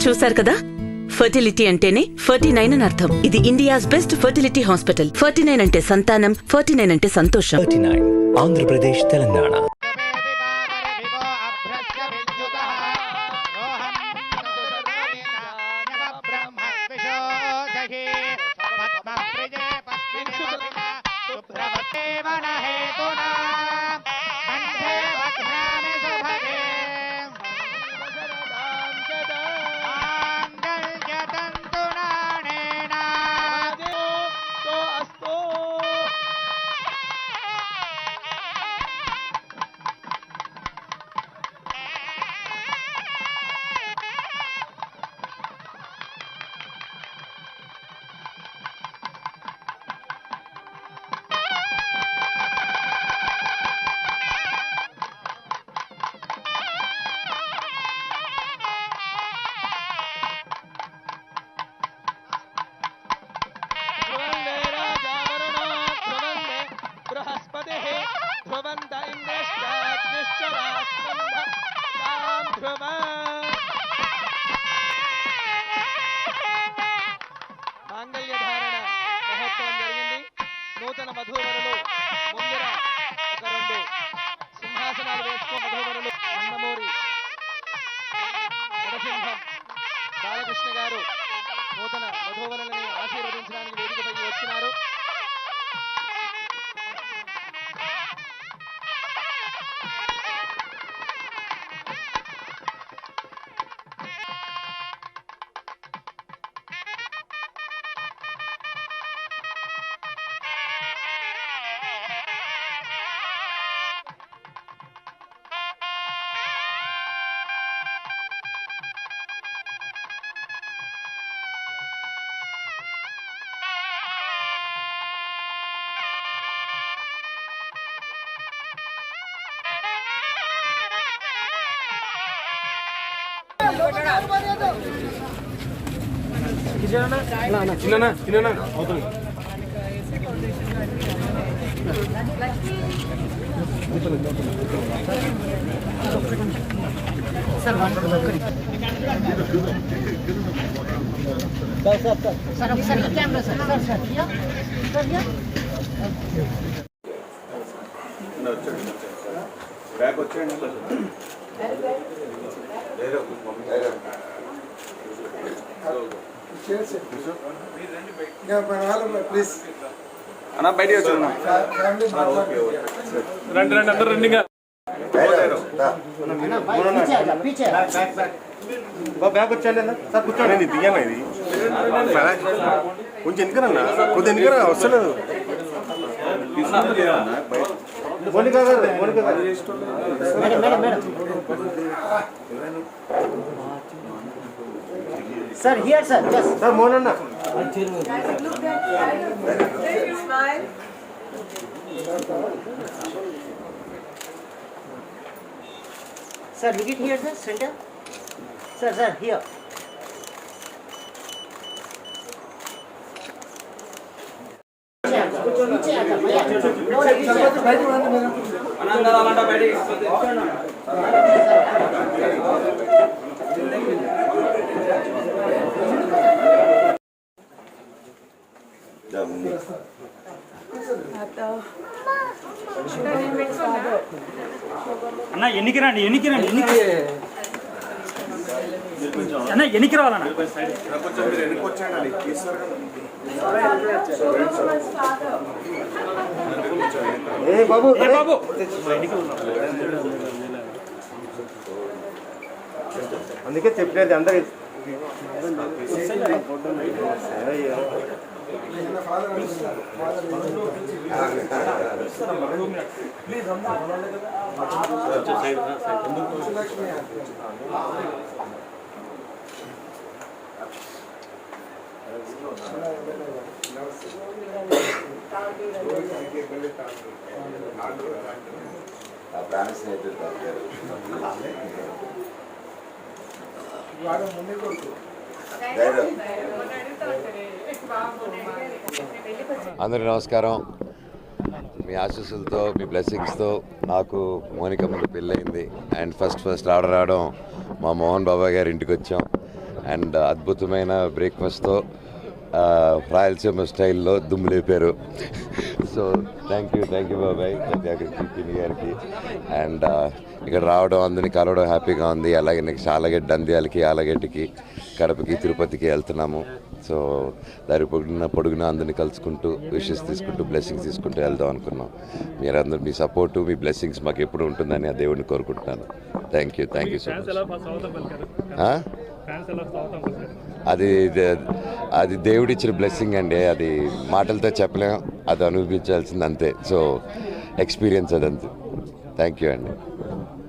చూశారు కదా, ఫర్టిలిటీ అంటేనే 49 అని అర్థం. ఇది ఇండియాస్ బెస్ట్ ఫర్టిలిటీ హాస్పిటల్. 49 అంటే సంతానం, 49 అంటే సంతోషం. 39 ఆంధ్రప్రదేశ్, తెలంగాణ. మాంగళ్యధారణ మహోత్సవం జరిగింది. నూతన వధూవరులు ముందర ఒక 2 సింహాసనాలు వేసుకున్న వధూవరులు నందమూరి నరసింహం బాలకృష్ణ గారు నూతన వధూవరులని ఆశీర్వదించడానికి వేదికపైకి వచ్చినారు. అన్న బయటికి వచ్చి రండి రండి అందరు రండి. బ్యాగ్ వచ్చాను సార్, కూర్చోండి. దిగాను ఇది కొంచెం ఎందుకన్నా, కొద్దిగా ఎందుకన్నా వస్తలేదు. Sir, here, sir. Yes. Sir, Monana. Sir, look it here, sir. Center. Sir, here. అన్న ఎన్నికి రండి, ఎన్నికి రండి, ఎన్నికి అన్న ఎన్నికి రావాలన్న. బాబు బాబు అందుకే చెప్పలేదు అందరు. అందరికీ నమస్కారం. మీ ఆశీస్సులతో, మీ బ్లెస్సింగ్స్తో నాకు మోనిక ముందు పెళ్ళయింది. అండ్ ఫస్ట్ ఆర్డర్ రావడం మా మోహన్ బాబా గారి ఇంటికి వచ్చాం. అండ్ అద్భుతమైన బ్రేక్ఫాస్ట్తో రాయలసీమ స్టైల్లో దుమ్ము లేపారు. సో థ్యాంక్ యూ బాబాయ్ సత్యాగ్రహి పిన్ని గారికి. అండ్ ఇక్కడ రావడం అందరినీ కలవడం హ్యాపీగా ఉంది. అలాగే నెక్స్ట్ ఆలగడ్డ నంద్యాలకి, ఆలగడ్డకి, కడపకి, తిరుపతికి వెళ్తున్నాము. సో దారి పొడుగున అందరినీ కలుసుకుంటూ విషెస్ తీసుకుంటూ బ్లెస్సింగ్స్ తీసుకుంటూ వెళ్దాం అనుకున్నాం. మీరందరూ మీ సపోర్టు, మీ బ్లెస్సింగ్స్ మాకు ఎప్పుడు ఉంటుందని ఆ దేవుడిని కోరుకుంటున్నాను. Thank you so much. అది దేవుడిచ్చిన బ్లెస్సింగ్ అండి. అది మాటలతో చెప్పలేం, అది అనుభవించాల్సింది అంతే. సో ఎక్స్పీరియన్స్ అదంతే. థ్యాంక్ యూ అండి.